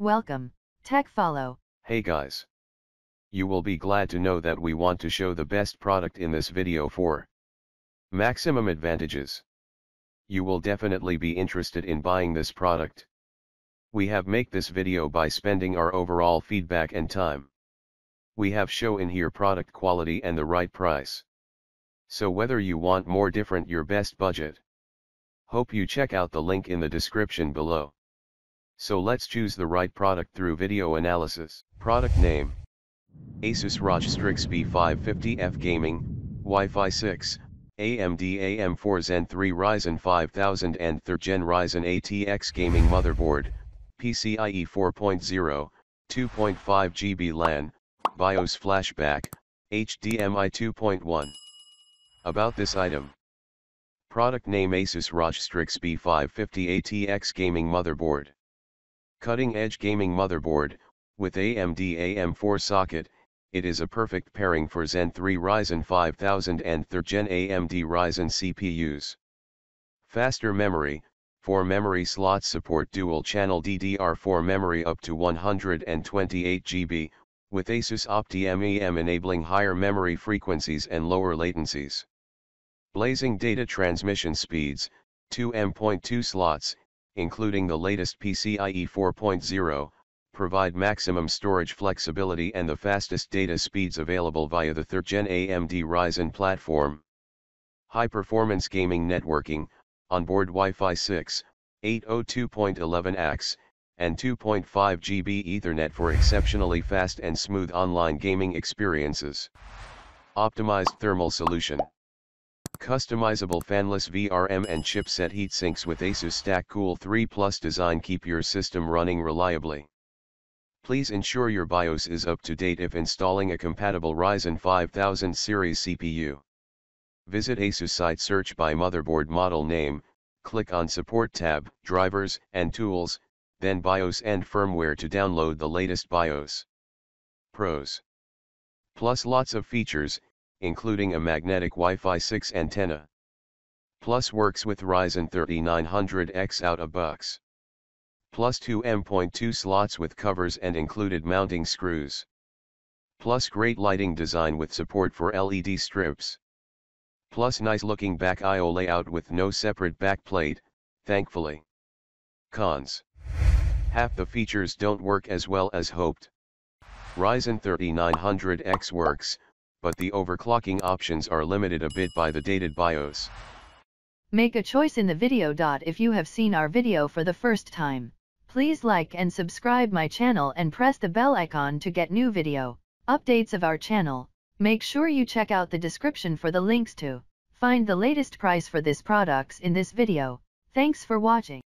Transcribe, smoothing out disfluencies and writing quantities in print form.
Welcome, Tech Follow. Hey guys. You will be glad to know that we want to show the best product in this video for maximum advantages. You will definitely be interested in buying this product. We have make this video by spending our overall feedback and time. We have show in here product quality and the right price. So whether you want more different your best budget. Hope you check out the link in the description below. So let's choose the right product through video analysis. Product name: ASUS ROG Strix B550F Gaming, Wi-Fi 6, AMD AM4 Zen 3 Ryzen 5000 and 3rd Gen Ryzen ATX Gaming Motherboard, PCIe 4.0, 2.5 GB LAN, BIOS flashback, HDMI 2.1. About this item. Product name: ASUS ROG Strix B550 ATX Gaming Motherboard. Cutting-edge gaming motherboard, with AMD AM4 socket, it is a perfect pairing for Zen 3 Ryzen 5000 and 3rd Gen AMD Ryzen CPUs. Faster memory: 4 memory slots support dual-channel DDR4 memory up to 128 GB, with ASUS OptiMeM enabling higher memory frequencies and lower latencies. Blazing data transmission speeds: 2 M.2 slots, including the latest PCIe 4.0, provide maximum storage flexibility and the fastest data speeds available via the 3rd Gen AMD Ryzen platform. High-performance gaming networking: onboard Wi-Fi 6, 802.11ax, and 2.5 GB Ethernet for exceptionally fast and smooth online gaming experiences. Optimized thermal solution. Customizable fanless VRM and chipset heatsinks with ASUS StackCool 3 Plus design keep your system running reliably. Please ensure your BIOS is up to date if installing a compatible Ryzen 5000 series CPU. Visit ASUS site, search by motherboard model name, click on Support tab, Drivers and Tools, then BIOS and Firmware to download the latest BIOS. Pros. Plus lots of features, including a magnetic Wi-Fi 6 antenna. Plus works with Ryzen 3900X out of box. Plus 2 M.2 slots with covers and included mounting screws. Plus great lighting design with support for LED strips. Plus nice looking back I/O layout with no separate backplate, thankfully. Cons. Half the features don't work as well as hoped. Ryzen 3900X works, but the overclocking options are limited a bit by the dated BIOS. Make a choice in the video. If you have seen our video for the first time, please like and subscribe my channel and press the bell icon to get new video updates of our channel. Make sure you check out the description for the links to find the latest price for this products in this video. Thanks for watching.